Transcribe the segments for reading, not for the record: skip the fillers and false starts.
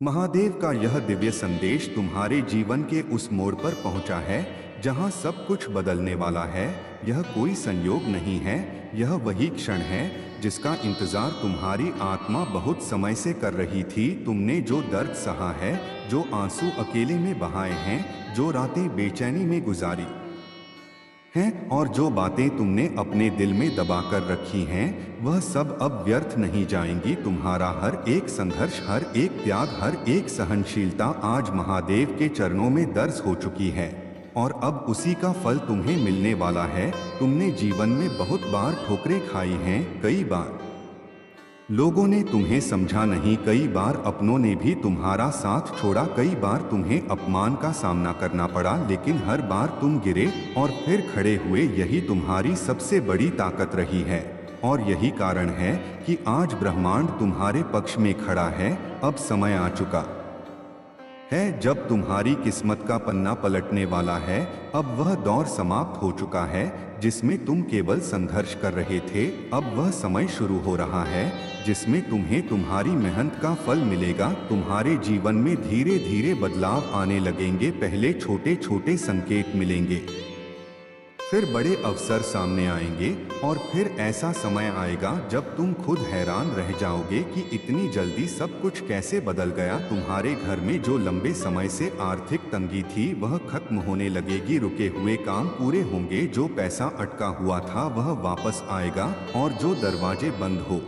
महादेव का यह दिव्य संदेश तुम्हारे जीवन के उस मोड़ पर पहुंचा है जहां सब कुछ बदलने वाला है। यह कोई संयोग नहीं है, यह वही क्षण है जिसका इंतजार तुम्हारी आत्मा बहुत समय से कर रही थी। तुमने जो दर्द सहा है, जो आंसू अकेले में बहाए हैं, जो रातें बेचैनी में गुजारी हैं और जो बातें तुमने अपने दिल में दबा कर रखी हैं, वह सब अब व्यर्थ नहीं जाएंगी। तुम्हारा हर एक संघर्ष, हर एक त्याग, हर एक सहनशीलता आज महादेव के चरणों में दर्ज हो चुकी है और अब उसी का फल तुम्हें मिलने वाला है। तुमने जीवन में बहुत बार ठोकरें खाई हैं, कई बार लोगों ने तुम्हें समझा नहीं, कई बार अपनों ने भी तुम्हारा साथ छोड़ा, कई बार तुम्हें अपमान का सामना करना पड़ा, लेकिन हर बार तुम गिरे और फिर खड़े हुए। यही तुम्हारी सबसे बड़ी ताकत रही है और यही कारण है कि आज ब्रह्मांड तुम्हारे पक्ष में खड़ा है। अब समय आ चुका है जब तुम्हारी किस्मत का पन्ना पलटने वाला है। अब वह दौर समाप्त हो चुका है जिसमें तुम केवल संघर्ष कर रहे थे। अब वह समय शुरू हो रहा है जिसमें तुम्हें तुम्हारी मेहनत का फल मिलेगा। तुम्हारे जीवन में धीरे धीरे बदलाव आने लगेंगे। पहले छोटे छोटे संकेत मिलेंगे, फिर बड़े अवसर सामने आएंगे और फिर ऐसा समय आएगा जब तुम खुद हैरान रह जाओगे कि इतनी जल्दी सब कुछ कैसे बदल गया। तुम्हारे घर में जो लंबे समय से आर्थिक तंगी थी वह खत्म होने लगेगी। रुके हुए काम पूरे होंगे, जो पैसा अटका हुआ था वह वापस आएगा और जो दरवाजे बंद हो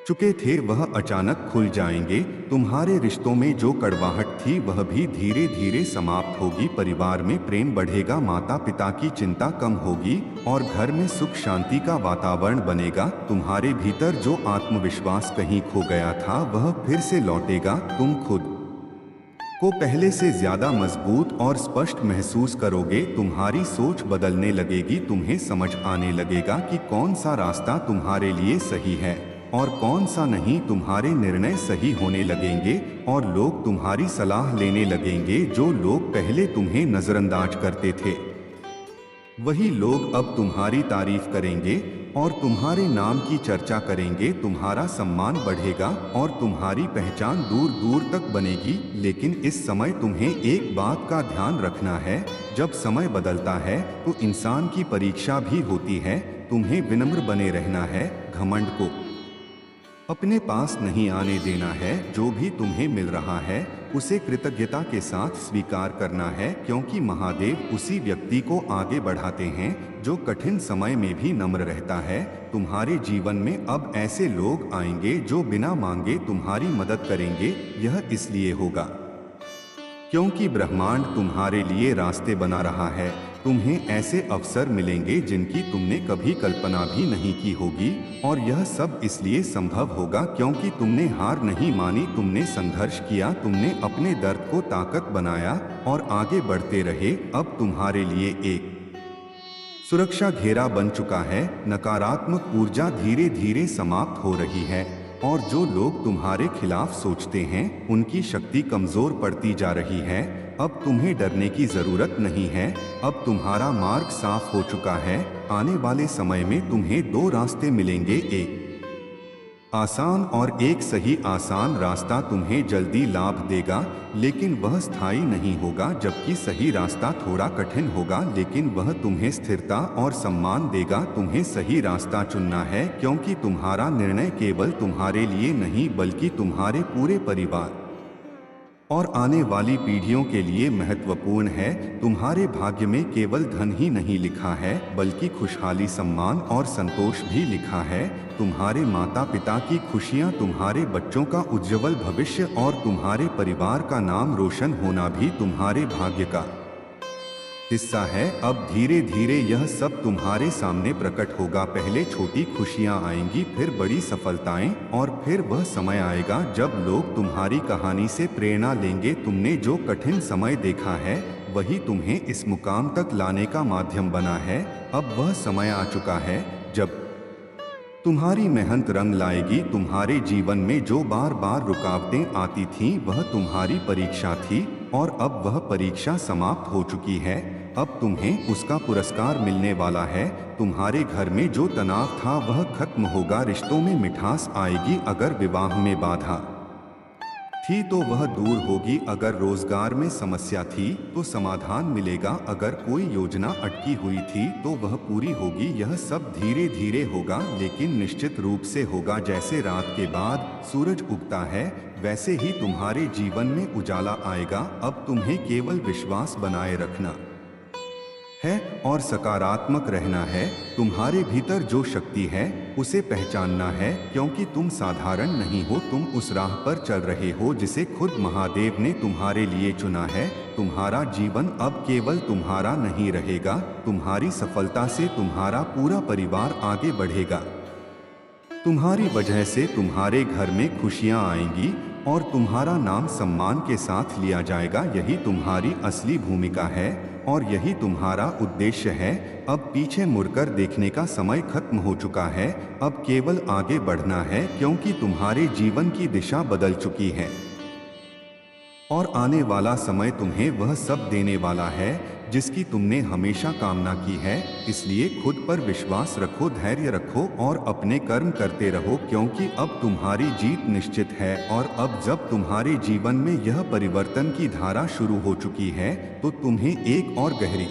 चुके थे वह अचानक खुल जाएंगे। तुम्हारे रिश्तों में जो कड़वाहट थी वह भी धीरे धीरे समाप्त होगी। परिवार में प्रेम बढ़ेगा, माता पिता की चिंता कम होगी और घर में सुख शांति का वातावरण बनेगा। तुम्हारे भीतर जो आत्मविश्वास कहीं खो गया था वह फिर से लौटेगा। तुम खुद को पहले से ज्यादा मजबूत और स्पष्ट महसूस करोगे। तुम्हारी सोच बदलने लगेगी। तुम्हें समझ आने लगेगा कि कौन सा रास्ता तुम्हारे लिए सही है और कौन सा नहीं। तुम्हारे निर्णय सही होने लगेंगे और लोग तुम्हारी सलाह लेने लगेंगे। जो लोग पहले तुम्हें नजरअंदाज करते थे वही लोग अब तुम्हारी तारीफ करेंगे और तुम्हारे नाम की चर्चा करेंगे। तुम्हारा सम्मान बढ़ेगा और तुम्हारी पहचान दूर दूर तक बनेगी। लेकिन इस समय तुम्हें एक बात का ध्यान रखना है, जब समय बदलता है तो इंसान की परीक्षा भी होती है। तुम्हें विनम्र बने रहना है, घमंड को अपने पास नहीं आने देना है। जो भी तुम्हें मिल रहा है उसे कृतज्ञता के साथ स्वीकार करना है, क्योंकि महादेव उसी व्यक्ति को आगे बढ़ाते हैं जो कठिन समय में भी नम्र रहता है। तुम्हारे जीवन में अब ऐसे लोग आएंगे जो बिना मांगे तुम्हारी मदद करेंगे। यह इसलिए होगा क्योंकि ब्रह्मांड तुम्हारे लिए रास्ते बना रहा है। तुम्हें ऐसे अवसर मिलेंगे जिनकी तुमने कभी कल्पना भी नहीं की होगी और यह सब इसलिए संभव होगा क्योंकि तुमने हार नहीं मानी, तुमने संघर्ष किया, तुमने अपने दर्द को ताकत बनाया और आगे बढ़ते रहे। अब तुम्हारे लिए एक सुरक्षा घेरा बन चुका है। नकारात्मक ऊर्जा धीरे धीरे समाप्त हो रही है और जो लोग तुम्हारे खिलाफ सोचते हैं उनकी शक्ति कमजोर पड़ती जा रही है। अब तुम्हें डरने की जरूरत नहीं है। अब तुम्हारा मार्ग साफ हो चुका है। आने वाले समय में तुम्हें दो रास्ते मिलेंगे, एक आसान और एक सही। आसान रास्ता तुम्हें जल्दी लाभ देगा लेकिन वह स्थायी नहीं होगा, जबकि सही रास्ता थोड़ा कठिन होगा लेकिन वह तुम्हें स्थिरता और सम्मान देगा। तुम्हें सही रास्ता चुनना है क्योंकि तुम्हारा निर्णय केवल तुम्हारे लिए नहीं बल्कि तुम्हारे पूरे परिवार और आने वाली पीढ़ियों के लिए महत्वपूर्ण है। तुम्हारे भाग्य में केवल धन ही नहीं लिखा है बल्कि खुशहाली, सम्मान और संतोष भी लिखा है। तुम्हारे माता पिता की खुशियां, तुम्हारे बच्चों का उज्जवल भविष्य और तुम्हारे परिवार का नाम रोशन होना भी तुम्हारे भाग्य का हिस्सा है। अब धीरे धीरे यह सब तुम्हारे सामने प्रकट होगा। पहले छोटी खुशियां आएंगी, फिर बड़ी सफलताएं और फिर वह समय आएगा जब लोग तुम्हारी कहानी से प्रेरणा लेंगे। तुमने जो कठिन समय देखा है वही तुम्हें इस मुकाम तक लाने का माध्यम बना है। अब वह समय आ चुका है जब तुम्हारी मेहनत रंग लाएगी। तुम्हारे जीवन में जो बार बार रुकावटें आती थीं वह तुम्हारी परीक्षा थी और अब वह परीक्षा समाप्त हो चुकी है। अब तुम्हें उसका पुरस्कार मिलने वाला है। तुम्हारे घर में जो तनाव था वह खत्म होगा, रिश्तों में मिठास आएगी। अगर विवाह में बाधा थी तो वह दूर होगी, अगर रोजगार में समस्या थी तो समाधान मिलेगा, अगर कोई योजना अटकी हुई थी तो वह पूरी होगी। यह सब धीरे धीरे होगा लेकिन निश्चित रूप से होगा। जैसे रात के बाद सूरज उगता है वैसे ही तुम्हारे जीवन में उजाला आएगा। अब तुम्हें केवल विश्वास बनाए रखना है और सकारात्मक रहना है। तुम्हारे भीतर जो शक्ति है उसे पहचानना है, क्योंकि तुम साधारण नहीं हो, तुम उस राह पर चल रहे हो जिसे खुद महादेव ने तुम्हारे लिए चुना है। तुम्हारा जीवन अब केवल तुम्हारा नहीं रहेगा, तुम्हारी सफलता से तुम्हारा पूरा परिवार आगे बढ़ेगा। तुम्हारी वजह से तुम्हारे घर में खुशियां आएंगी और तुम्हारा नाम सम्मान के साथ लिया जाएगा। यही तुम्हारी असली भूमिका है और यही तुम्हारा उद्देश्य है। अब पीछे मुड़कर देखने का समय खत्म हो चुका है, अब केवल आगे बढ़ना है, क्योंकि तुम्हारे जीवन की दिशा बदल चुकी है और आने वाला समय तुम्हें वह सब देने वाला है जिसकी तुमने हमेशा कामना की है। इसलिए खुद पर विश्वास रखो, धैर्य रखो और अपने कर्म करते रहो, क्योंकि अब तुम्हारी जीत निश्चित है। और अब जब तुम्हारे जीवन में यह परिवर्तन की धारा शुरू हो चुकी है तो तुम्हें एक और गहरी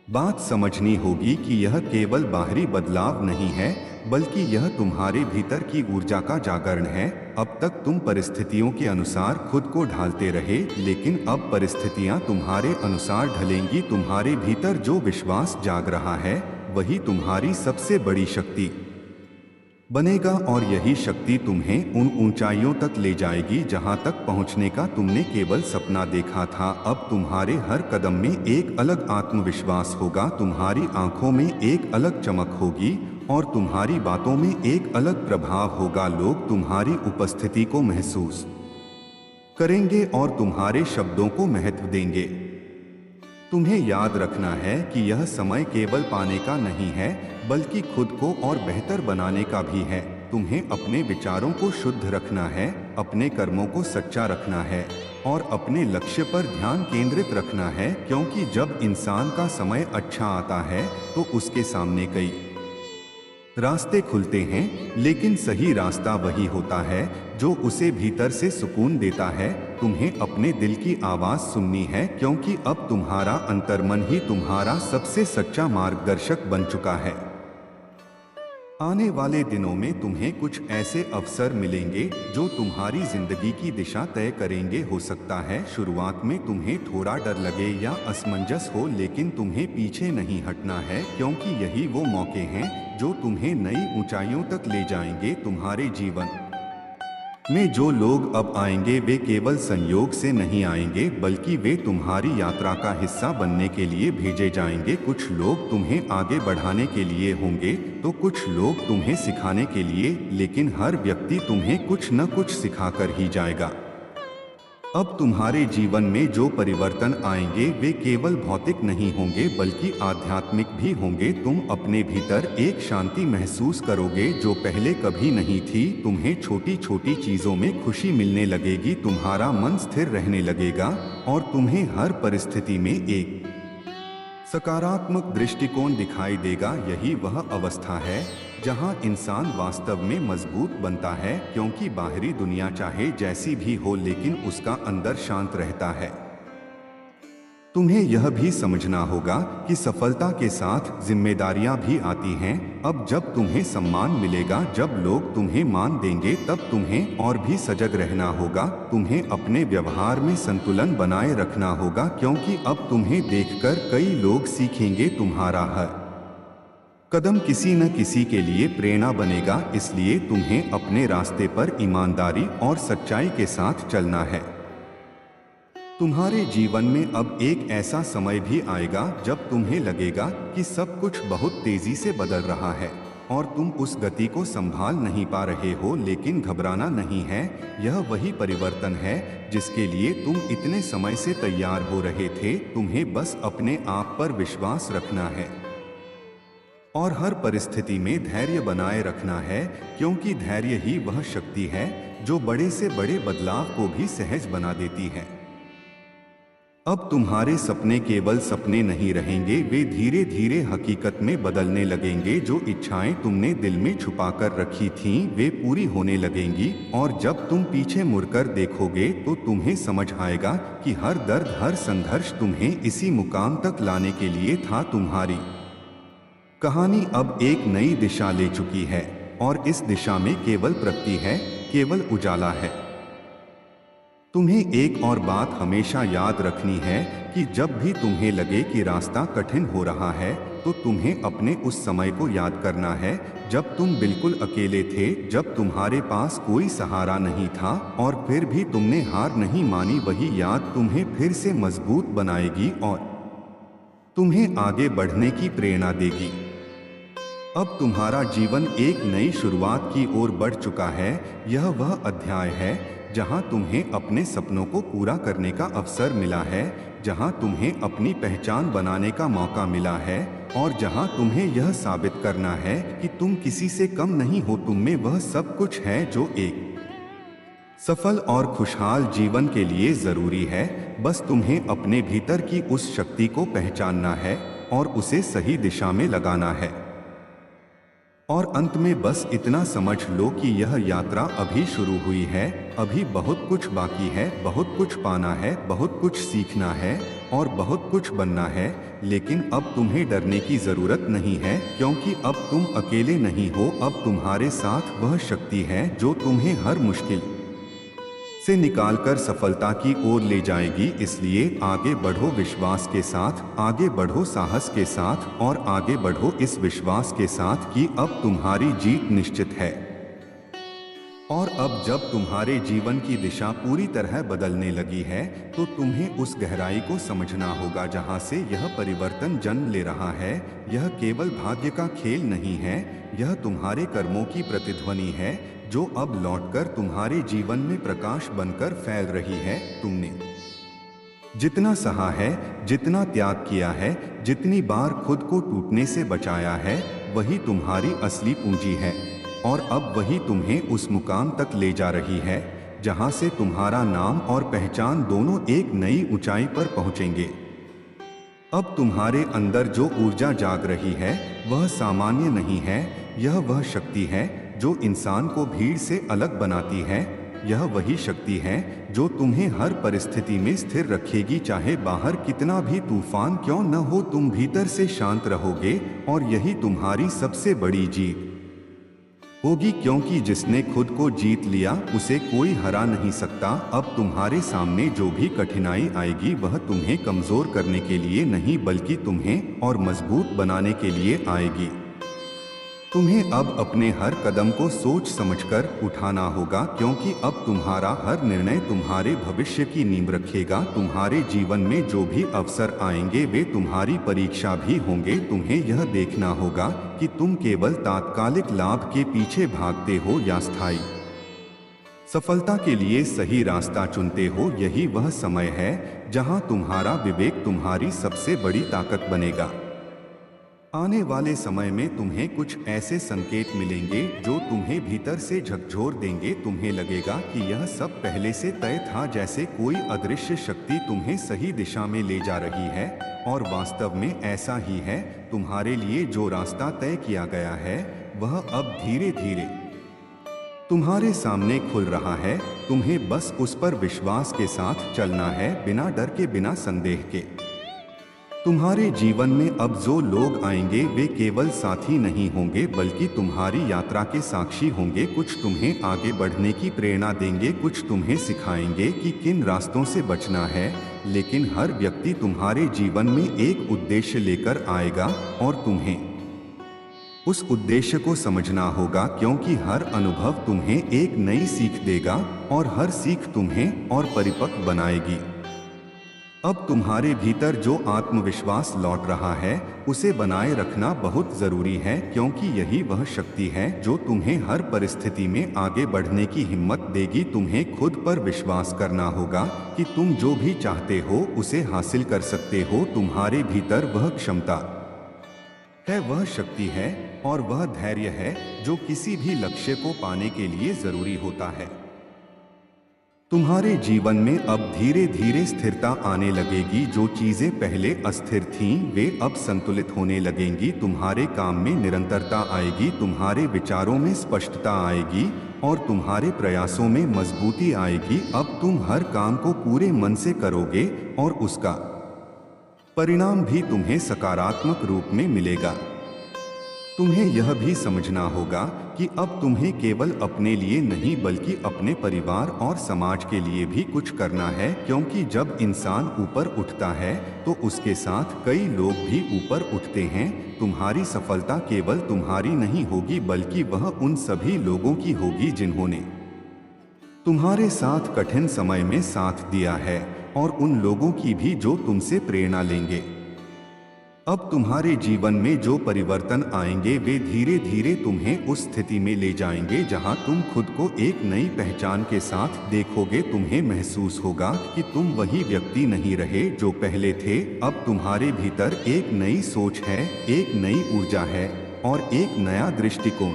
बात समझनी होगी कि यह केवल बाहरी बदलाव नहीं है, बल्कि यह तुम्हारे भीतर की ऊर्जा का जागरण है। अब तक तुम परिस्थितियों के अनुसार खुद को ढालते रहे, लेकिन अब परिस्थितियां तुम्हारे अनुसार ढलेंगी। तुम्हारे भीतर जो विश्वास जाग रहा है वही तुम्हारी सबसे बड़ी शक्ति बनेगा और यही शक्ति तुम्हें उन ऊंचाइयों तक ले जाएगी जहां तक पहुंचने का तुमने केवल सपना देखा था। अब तुम्हारे हर कदम में एक अलग आत्मविश्वास होगा, तुम्हारी आंखों में एक अलग चमक होगी और तुम्हारी बातों में एक अलग प्रभाव होगा। लोग तुम्हारी उपस्थिति को महसूस करेंगे और तुम्हारे शब्दों को महत्व देंगे। तुम्हें याद रखना है कि यह समय केवल पाने का नहीं है, बल्कि खुद को और बेहतर बनाने का भी है। तुम्हें अपने विचारों को शुद्ध रखना है, अपने कर्मों को सच्चा रखना है और अपने लक्ष्य पर ध्यान केंद्रित रखना है, क्योंकि जब इंसान का समय अच्छा आता है तो उसके सामने कई रास्ते खुलते हैं, लेकिन सही रास्ता वही होता है जो उसे भीतर से सुकून देता है। तुम्हें अपने दिल की आवाज सुननी है, क्योंकि अब तुम्हारा अंतर्मन ही तुम्हारा सबसे सच्चा मार्गदर्शक बन चुका है। आने वाले दिनों में तुम्हें कुछ ऐसे अवसर मिलेंगे जो तुम्हारी जिंदगी की दिशा तय करेंगे। हो सकता है शुरुआत में तुम्हें थोड़ा डर लगे या असमंजस हो, लेकिन तुम्हें पीछे नहीं हटना है, क्योंकि यही वो मौके हैं जो तुम्हें नई ऊंचाइयों तक ले जाएंगे। तुम्हारे जीवन में जो लोग अब आएंगे वे केवल संयोग से नहीं आएंगे, बल्कि वे तुम्हारी यात्रा का हिस्सा बनने के लिए भेजे जाएंगे। कुछ लोग तुम्हें आगे बढ़ाने के लिए होंगे तो कुछ लोग तुम्हें सिखाने के लिए, लेकिन हर व्यक्ति तुम्हें कुछ न कुछ सिखाकर ही जाएगा। अब तुम्हारे जीवन में जो परिवर्तन आएंगे वे केवल भौतिक नहीं होंगे, बल्कि आध्यात्मिक भी होंगे। तुम अपने भीतर एक शांति महसूस करोगे जो पहले कभी नहीं थी। तुम्हें छोटी छोटी चीजों में खुशी मिलने लगेगी, तुम्हारा मन स्थिर रहने लगेगा और तुम्हें हर परिस्थिति में एक सकारात्मक दृष्टिकोण दिखाई देगा। यही वह अवस्था है जहां इंसान वास्तव में मजबूत बनता है, क्योंकि बाहरी दुनिया चाहे जैसी भी हो लेकिन उसका अंदर शांत रहता है। तुम्हें यह भी समझना होगा कि सफलता के साथ जिम्मेदारियां भी आती हैं। अब जब तुम्हें सम्मान मिलेगा, जब लोग तुम्हें मान देंगे, तब तुम्हें और भी सजग रहना होगा। तुम्हें अपने व्यवहार में संतुलन बनाए रखना होगा, क्योंकि अब तुम्हें देखकर कई लोग सीखेंगे। तुम्हारा हर कदम किसी न किसी के लिए प्रेरणा बनेगा, इसलिए तुम्हें अपने रास्ते पर ईमानदारी और सच्चाई के साथ चलना है। तुम्हारे जीवन में अब एक ऐसा समय भी आएगा जब तुम्हें लगेगा कि सब कुछ बहुत तेजी से बदल रहा है और तुम उस गति को संभाल नहीं पा रहे हो, लेकिन घबराना नहीं है। यह वही परिवर्तन है जिसके लिए तुम इतने समय से तैयार हो रहे थे। तुम्हें बस अपने आप पर विश्वास रखना है और हर परिस्थिति में धैर्य बनाए रखना है, क्योंकि धैर्य ही वह शक्ति है जो बड़े से बड़े बदलाव को भी सहज बना देती है। अब तुम्हारे सपने केवल सपने नहीं रहेंगे, वे धीरे धीरे हकीकत में बदलने लगेंगे। जो इच्छाएं तुमने दिल में छुपाकर रखी थीं, वे पूरी होने लगेंगी। और जब तुम पीछे मुड़कर देखोगे तो तुम्हें समझ आएगा कि हर दर्द, हर संघर्ष तुम्हें इसी मुकाम तक लाने के लिए था। तुम्हारी कहानी अब एक नई दिशा ले चुकी है और इस दिशा में केवल प्रगति है, केवल उजाला है। तुम्हें एक और बात हमेशा याद रखनी है कि जब भी तुम्हें लगे कि रास्ता कठिन हो रहा है, तो तुम्हें अपने उस समय को याद करना है जब तुम बिल्कुल अकेले थे, जब तुम्हारे पास कोई सहारा नहीं था और फिर भी तुमने हार नहीं मानी। वही याद तुम्हें फिर से मजबूत बनाएगी और तुम्हें आगे बढ़ने की प्रेरणा देगी। अब तुम्हारा जीवन एक नई शुरुआत की ओर बढ़ चुका है। यह वह अध्याय है जहां तुम्हें अपने सपनों को पूरा करने का अवसर मिला है, जहां तुम्हें अपनी पहचान बनाने का मौका मिला है और जहां तुम्हें यह साबित करना है कि तुम किसी से कम नहीं हो। तुम में वह सब कुछ है जो एक सफल और खुशहाल जीवन के लिए जरूरी है। बस तुम्हें अपने भीतर की उस शक्ति को पहचानना है और उसे सही दिशा में लगाना है। और अंत में बस इतना समझ लो कि यह यात्रा अभी शुरू हुई है। अभी बहुत कुछ बाकी है, बहुत कुछ पाना है, बहुत कुछ सीखना है और बहुत कुछ बनना है। लेकिन अब तुम्हें डरने की जरूरत नहीं है, क्योंकि अब तुम अकेले नहीं हो। अब तुम्हारे साथ वह शक्ति है जो तुम्हें हर मुश्किल से निकालकर सफलता की ओर ले जाएगी। इसलिए आगे बढ़ो विश्वास के साथ, आगे बढ़ो साहस के साथ और आगे बढ़ो इस विश्वास के साथ कि अब तुम्हारी जीत निश्चित है। और अब जब तुम्हारे जीवन की दिशा पूरी तरह बदलने लगी है, तो तुम्हें उस गहराई को समझना होगा जहां से यह परिवर्तन जन्म ले रहा है। यह केवल भाग्य का खेल नहीं है, यह तुम्हारे कर्मों की प्रतिध्वनि है जो अब लौटकर तुम्हारे जीवन में प्रकाश बनकर फैल रही है। तुमने जितना सहा है, जितना त्याग किया है, जितनी बार खुद को टूटने से बचाया है, वही तुम्हारी असली पूंजी है। और अब वही तुम्हें उस मुकाम तक ले जा रही है जहां से तुम्हारा नाम और पहचान दोनों एक नई ऊंचाई पर पहुंचेंगे। अब तुम्हारे अंदर जो ऊर्जा जाग रही है वह सामान्य नहीं है। यह वह शक्ति है जो इंसान को भीड़ से अलग बनाती है। यह वही शक्ति है जो तुम्हें हर परिस्थिति में स्थिर रखेगी, चाहे बाहर कितना भी तूफान क्यों न हो। तुम भीतर से शांत रहोगे और यही तुम्हारी सबसे बड़ी जीत होगी, क्योंकि जिसने खुद को जीत लिया उसे कोई हरा नहीं सकता। अब तुम्हारे सामने जो भी कठिनाई आएगी वह तुम्हें कमजोर करने के लिए नहीं, बल्कि तुम्हें और मजबूत बनाने के लिए आएगी। तुम्हें अब अपने हर कदम को सोच समझकर उठाना होगा, क्योंकि अब तुम्हारा हर निर्णय तुम्हारे भविष्य की नींव रखेगा। तुम्हारे जीवन में जो भी अवसर आएंगे वे तुम्हारी परीक्षा भी होंगे। तुम्हें यह देखना होगा कि तुम केवल तात्कालिक लाभ के पीछे भागते हो या स्थायी सफलता के लिए सही रास्ता चुनते हो। यही वह समय है जहां तुम्हारा विवेक तुम्हारी सबसे बड़ी ताकत बनेगा। आने वाले समय में तुम्हें कुछ ऐसे संकेत मिलेंगे जो तुम्हें भीतर से झकझोर देंगे। तुम्हें लगेगा कि यह सब पहले से तय था, जैसे कोई अदृश्य शक्ति तुम्हें सही दिशा में ले जा रही है। और वास्तव में ऐसा ही है। तुम्हारे लिए जो रास्ता तय किया गया है वह अब धीरे धीरे तुम्हारे सामने खुल रहा है। तुम्हें बस उस पर विश्वास के साथ चलना है, बिना डर के, बिना संदेह के। तुम्हारे जीवन में अब जो लोग आएंगे वे केवल साथी नहीं होंगे, बल्कि तुम्हारी यात्रा के साक्षी होंगे। कुछ तुम्हें आगे बढ़ने की प्रेरणा देंगे, कुछ तुम्हें सिखाएंगे कि किन रास्तों से बचना है। लेकिन हर व्यक्ति तुम्हारे जीवन में एक उद्देश्य लेकर आएगा और तुम्हें उस उद्देश्य को समझना होगा, क्योंकि हर अनुभव तुम्हें एक नई सीख देगा और हर सीख तुम्हें और परिपक्व बनाएगी। अब तुम्हारे भीतर जो आत्मविश्वास लौट रहा है उसे बनाए रखना बहुत जरूरी है, क्योंकि यही वह शक्ति है जो तुम्हें हर परिस्थिति में आगे बढ़ने की हिम्मत देगी। तुम्हें खुद पर विश्वास करना होगा कि तुम जो भी चाहते हो उसे हासिल कर सकते हो। तुम्हारे भीतर वह क्षमता है, वह शक्ति है और वह धैर्य है जो किसी भी लक्ष्य को पाने के लिए जरूरी होता है। तुम्हारे जीवन में अब धीरे धीरे स्थिरता आने लगेगी। जो चीजें पहले अस्थिर थीं वे अब संतुलित होने लगेंगी। तुम्हारे काम में निरंतरता आएगी, तुम्हारे विचारों में स्पष्टता आएगी और तुम्हारे प्रयासों में मजबूती आएगी। अब तुम हर काम को पूरे मन से करोगे और उसका परिणाम भी तुम्हें सकारात्मक रूप में मिलेगा। तुम्हें यह भी समझना होगा कि अब तुम्हें केवल अपने लिए नहीं बल्कि अपने परिवार और समाज के लिए भी कुछ करना है, क्योंकि जब इंसान ऊपर उठता है तो उसके साथ कई लोग भी ऊपर उठते हैं। तुम्हारी सफलता केवल तुम्हारी नहीं होगी बल्कि वह उन सभी लोगों की होगी जिन्होंने तुम्हारे साथ कठिन समय में साथ दिया है और उन लोगों की भी जो तुमसे प्रेरणा लेंगे। अब तुम्हारे जीवन में जो परिवर्तन आएंगे वे धीरे धीरे तुम्हें उस स्थिति में ले जाएंगे जहां तुम खुद को एक नई पहचान के साथ देखोगे। तुम्हें महसूस होगा कि तुम वही व्यक्ति नहीं रहे जो पहले थे। अब तुम्हारे भीतर एक नई सोच है, एक नई ऊर्जा है और एक नया दृष्टिकोण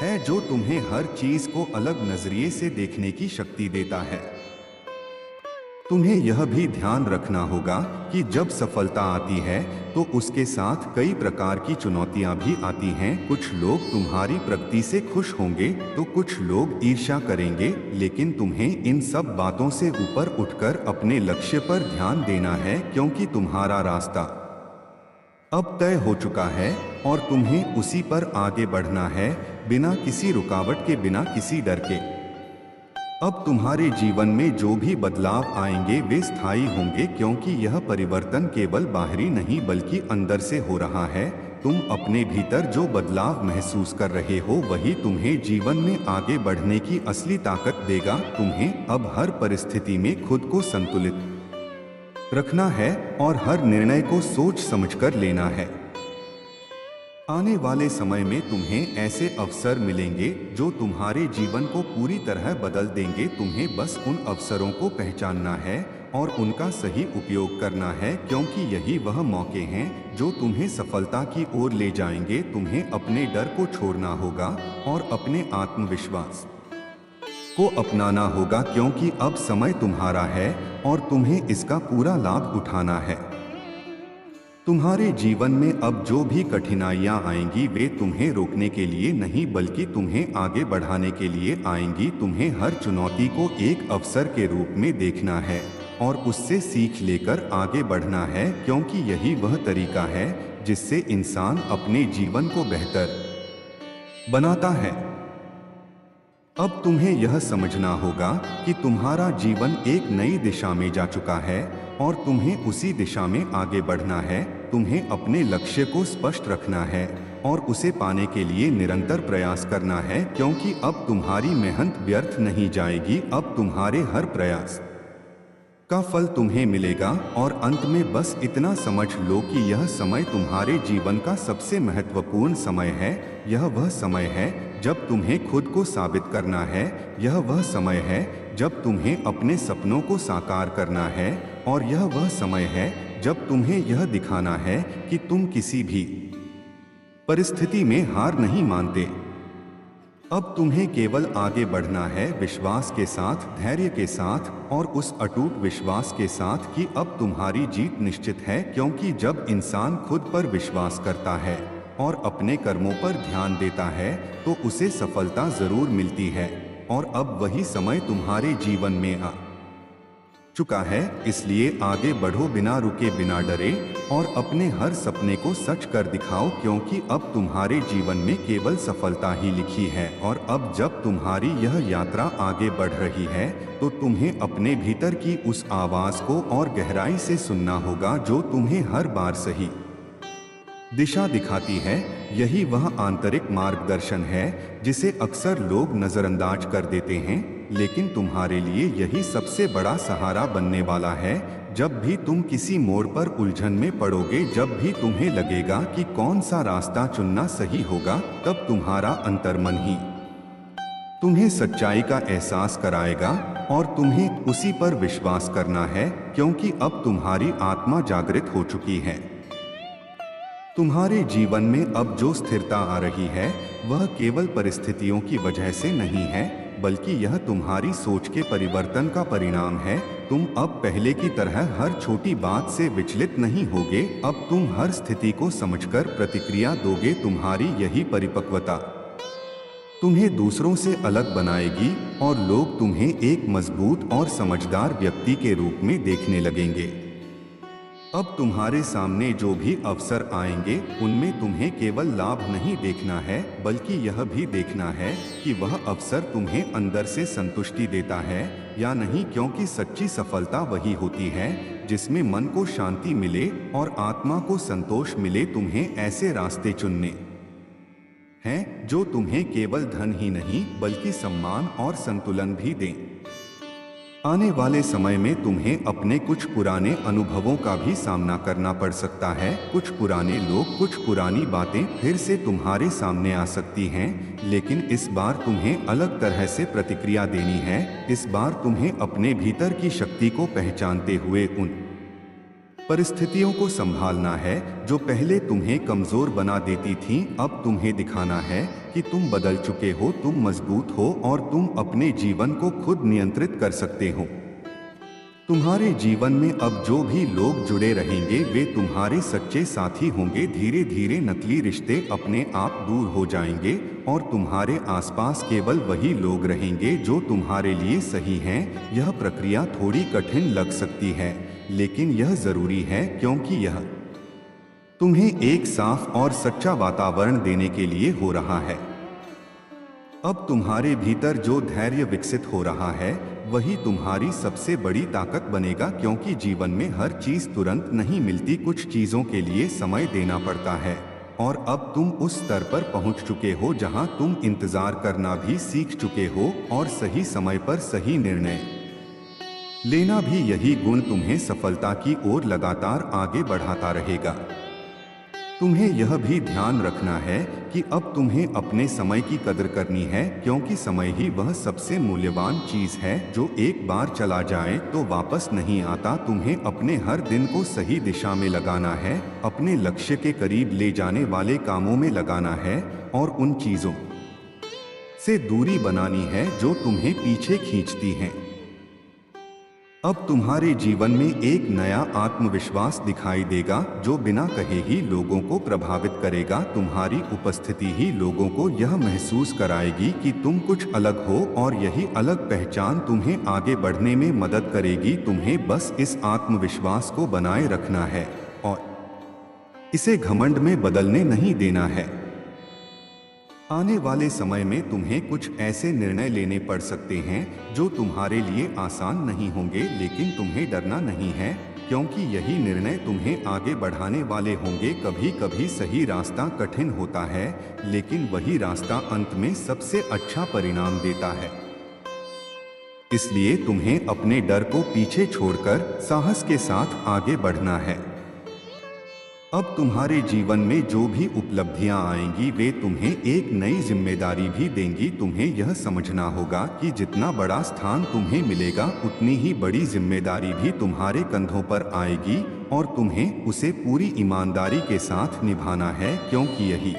है जो तुम्हें हर चीज को अलग नजरिए से देखने की शक्ति देता है। तुम्हें यह भी ध्यान रखना होगा कि जब सफलता आती है तो उसके साथ कई प्रकार की चुनौतियां भी आती हैं। कुछ लोग तुम्हारी प्रगति से खुश होंगे तो कुछ लोग ईर्ष्या करेंगे, लेकिन तुम्हें इन सब बातों से ऊपर उठकर अपने लक्ष्य पर ध्यान देना है, क्योंकि तुम्हारा रास्ता अब तय हो चुका है और तुम्हें उसी पर आगे बढ़ना है, बिना किसी रुकावट के, बिना किसी डर के। अब तुम्हारे जीवन में जो भी बदलाव आएंगे वे स्थायी होंगे, क्योंकि यह परिवर्तन केवल बाहरी नहीं बल्कि अंदर से हो रहा है। तुम अपने भीतर जो बदलाव महसूस कर रहे हो वही तुम्हें जीवन में आगे बढ़ने की असली ताकत देगा। तुम्हें अब हर परिस्थिति में खुद को संतुलित रखना है और हर निर्णय को सोच समझकर लेना है। आने वाले समय में तुम्हें ऐसे अवसर मिलेंगे जो तुम्हारे जीवन को पूरी तरह बदल देंगे। तुम्हें बस उन अवसरों को पहचानना है और उनका सही उपयोग करना है, क्योंकि यही वह मौके हैं जो तुम्हें सफलता की ओर ले जाएंगे। तुम्हें अपने डर को छोड़ना होगा और अपने आत्मविश्वास को अपनाना होगा, क्योंकि अब समय तुम्हारा है और तुम्हें इसका पूरा लाभ उठाना है। तुम्हारे जीवन में अब जो भी कठिनाइयां आएंगी वे तुम्हें रोकने के लिए नहीं बल्कि तुम्हें आगे बढ़ाने के लिए आएंगी। तुम्हें हर चुनौती को एक अवसर के रूप में देखना है और उससे सीख लेकर आगे बढ़ना है, क्योंकि यही वह तरीका है जिससे इंसान अपने जीवन को बेहतर बनाता है। अब तुम्हें यह समझना होगा कि तुम्हारा जीवन एक नई दिशा में जा चुका है और तुम्हें उसी दिशा में आगे बढ़ना है। तुम्हें अपने लक्ष्य को स्पष्ट रखना है और उसे पाने के लिए निरंतर प्रयास करना है, क्योंकि अब तुम्हारी मेहनत व्यर्थ नहीं जाएगी। अब तुम्हारे हर प्रयास का फल तुम्हें मिलेगा और अंत में बस इतना समझ लो कि यह समय तुम्हारे जीवन का सबसे महत्वपूर्ण समय है। यह वह समय है जब तुम्हें खुद को साबित करना है। यह वह समय है जब तुम्हें अपने सपनों को साकार करना है और यह वह समय है जब तुम्हें यह दिखाना है कि तुम किसी भी परिस्थिति में हार नहीं मानते। अब तुम्हें केवल आगे बढ़ना है, विश्वास के साथ, धैर्य के साथ और उस अटूट विश्वास के साथ कि अब तुम्हारी जीत निश्चित है, क्योंकि जब इंसान खुद पर विश्वास करता है और अपने कर्मों पर ध्यान देता है तो उसे सफलता जरूर मिलती है। और अब वही समय तुम्हारे जीवन में आ चुका है, इसलिए आगे बढ़ो बिना रुके, बिना डरे और अपने हर सपने को सच कर दिखाओ, क्योंकि अब तुम्हारे जीवन में केवल सफलता ही लिखी है। और अब जब तुम्हारी यह यात्रा आगे बढ़ रही है तो तुम्हें अपने भीतर की उस आवाज को और गहराई से सुनना होगा जो तुम्हें हर बार सही दिशा दिखाती है। यही वह आंतरिक मार्गदर्शन है जिसे अक्सर लोग नजरअंदाज कर देते हैं, लेकिन तुम्हारे लिए यही सबसे बड़ा सहारा बनने वाला है। जब भी तुम किसी मोड़ पर उलझन में पड़ोगे, जब भी तुम्हें लगेगा कि कौन सा रास्ता चुनना सही होगा, तब तुम्हारा अंतर्मन ही तुम्हें सच्चाई का एहसास कराएगा और तुम्हें उसी पर विश्वास करना है, क्योंकि अब तुम्हारी आत्मा जागृत हो चुकी है। तुम्हारे जीवन में अब जो स्थिरता आ रही है वह केवल परिस्थितियों की वजह से नहीं है, बल्कि यह तुम्हारी सोच के परिवर्तन का परिणाम है। तुम अब पहले की तरह हर छोटी बात से विचलित नहीं होगे। अब तुम हर स्थिति को समझकर प्रतिक्रिया दोगे। तुम्हारी यही परिपक्वता तुम्हें दूसरों से अलग बनाएगी और लोग तुम्हें एक मजबूत और समझदार व्यक्ति के रूप में देखने लगेंगे। अब तुम्हारे सामने जो भी अवसर आएंगे उनमें तुम्हें केवल लाभ नहीं देखना है, बल्कि यह भी देखना है कि वह अवसर तुम्हें अंदर से संतुष्टि देता है या नहीं, क्योंकि सच्ची सफलता वही होती है जिसमें मन को शांति मिले और आत्मा को संतोष मिले। तुम्हें ऐसे रास्ते चुनने हैं जो तुम्हें केवल धन ही नहीं बल्कि सम्मान और संतुलन भी दें। आने वाले समय में तुम्हें अपने कुछ पुराने अनुभवों का भी सामना करना पड़ सकता है। कुछ पुराने लोग, कुछ पुरानी बातें फिर से तुम्हारे सामने आ सकती हैं, लेकिन इस बार तुम्हें अलग तरह से प्रतिक्रिया देनी है। इस बार तुम्हें अपने भीतर की शक्ति को पहचानते हुए उन परिस्थितियों को संभालना है जो पहले तुम्हें कमजोर बना देती थीं। अब तुम्हें दिखाना है कि तुम बदल चुके हो, तुम मजबूत हो और तुम अपने जीवन को खुद नियंत्रित कर सकते हो। तुम्हारे जीवन में अब जो भी लोग जुड़े रहेंगे वे तुम्हारे सच्चे साथी होंगे। धीरे धीरे नकली रिश्ते अपने आप दूर हो जाएंगे और तुम्हारे आसपास केवल वही लोग रहेंगे जो तुम्हारे लिए सही हैं। यह प्रक्रिया थोड़ी कठिन लग सकती है, लेकिन यह जरूरी है, क्योंकि यह तुम्हें एक साफ और सच्चा वातावरण देने के लिए हो रहा है। अब तुम्हारे भीतर जो धैर्य विकसित हो रहा है वही तुम्हारी सबसे बड़ी ताकत बनेगा, क्योंकि जीवन में हर चीज तुरंत नहीं मिलती। कुछ चीजों के लिए समय देना पड़ता है और अब तुम उस स्तर पर पहुंच चुके हो जहां तुम इंतजार करना भी सीख चुके हो और सही समय पर सही निर्णय लेना भी। यही गुण तुम्हें सफलता की ओर लगातार आगे बढ़ाता रहेगा। तुम्हें यह भी ध्यान रखना है कि अब तुम्हें अपने समय की कदर करनी है, क्योंकि समय ही वह सबसे मूल्यवान चीज है जो एक बार चला जाए तो वापस नहीं आता। तुम्हें अपने हर दिन को सही दिशा में लगाना है, अपने लक्ष्य के करीब ले जाने वाले कामों में लगाना है और उन चीजों से दूरी बनानी है जो तुम्हें पीछे खींचती हैं। अब तुम्हारे जीवन में एक नया आत्मविश्वास दिखाई देगा जो बिना कहे ही लोगों को प्रभावित करेगा। तुम्हारी उपस्थिति ही लोगों को यह महसूस कराएगी कि तुम कुछ अलग हो और यही अलग पहचान तुम्हें आगे बढ़ने में मदद करेगी। तुम्हें बस इस आत्मविश्वास को बनाए रखना है और इसे घमंड में बदलने नहीं देना है। आने वाले समय में तुम्हें कुछ ऐसे निर्णय लेने पड़ सकते हैं जो तुम्हारे लिए आसान नहीं होंगे, लेकिन तुम्हें डरना नहीं है, क्योंकि यही निर्णय तुम्हें आगे बढ़ाने वाले होंगे। कभी कभी सही रास्ता कठिन होता है, लेकिन वही रास्ता अंत में सबसे अच्छा परिणाम देता है। इसलिए तुम्हें अपने डर को पीछे छोड़कर साहस के साथ आगे बढ़ना है। अब तुम्हारे जीवन में जो भी उपलब्धियां आएंगी वे तुम्हें एक नई जिम्मेदारी भी देंगी। तुम्हें यह समझना होगा कि जितना बड़ा स्थान तुम्हें मिलेगा उतनी ही बड़ी जिम्मेदारी भी तुम्हारे कंधों पर आएगी और तुम्हें उसे पूरी ईमानदारी के साथ निभाना है, क्योंकि यही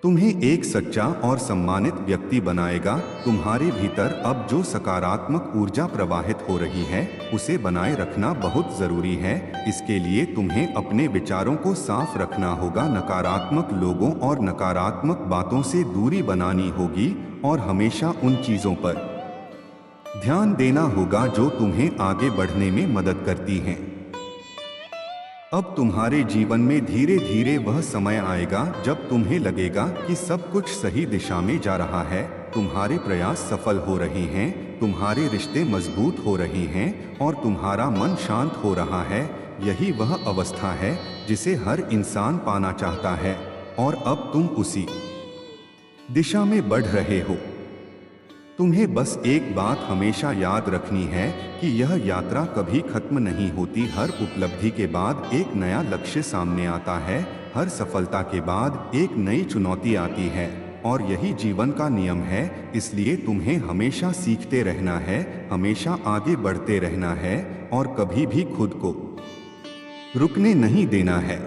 तुम्हें एक सच्चा और सम्मानित व्यक्ति बनाएगा। तुम्हारे भीतर अब जो सकारात्मक ऊर्जा प्रवाहित हो रही है उसे बनाए रखना बहुत जरूरी है। इसके लिए तुम्हें अपने विचारों को साफ रखना होगा, नकारात्मक लोगों और नकारात्मक बातों से दूरी बनानी होगी और हमेशा उन चीजों पर ध्यान देना होगा जो तुम्हें आगे बढ़ने में मदद करती हैं। अब तुम्हारे जीवन में धीरे धीरे वह समय आएगा जब तुम्हें लगेगा कि सब कुछ सही दिशा में जा रहा है, तुम्हारे प्रयास सफल हो रहे हैं, तुम्हारे रिश्ते मजबूत हो रहे हैं और तुम्हारा मन शांत हो रहा है। यही वह अवस्था है जिसे हर इंसान पाना चाहता है और अब तुम उसी दिशा में बढ़ रहे हो। तुम्हें बस एक बात हमेशा याद रखनी है कि यह यात्रा कभी खत्म नहीं होती। हर उपलब्धि के बाद एक नया लक्ष्य सामने आता है, हर सफलता के बाद एक नई चुनौती आती है और यही जीवन का नियम है। इसलिए तुम्हें हमेशा सीखते रहना है, हमेशा आगे बढ़ते रहना है और कभी भी खुद को रुकने नहीं देना है।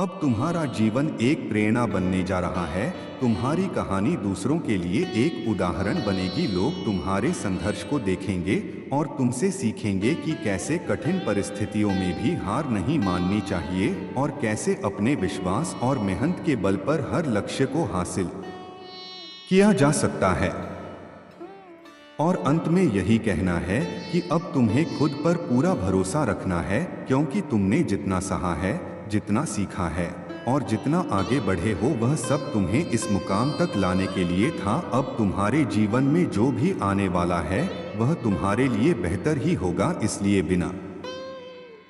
अब तुम्हारा जीवन एक प्रेरणा बनने जा रहा है। तुम्हारी कहानी दूसरों के लिए एक उदाहरण बनेगी। लोग तुम्हारे संघर्ष को देखेंगे और तुमसे सीखेंगे कि कैसे कठिन परिस्थितियों में भी हार नहीं माननी चाहिए और कैसे अपने विश्वास और मेहनत के बल पर हर लक्ष्य को हासिल किया जा सकता है। और अंत में यही कहना है कि अब तुम्हें खुद पर पूरा भरोसा रखना है, क्योंकि तुमने जितना सहा है, जितना सीखा है और जितना आगे बढ़े हो, वह सब तुम्हें इस मुकाम तक लाने के लिए था। अब तुम्हारे जीवन में जो भी आने वाला है वह तुम्हारे लिए बेहतर ही होगा। इसलिए बिना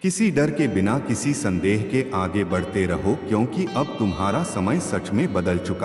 किसी डर के, बिना किसी संदेह के आगे बढ़ते रहो, क्योंकि अब तुम्हारा समय सच में बदल चुका है।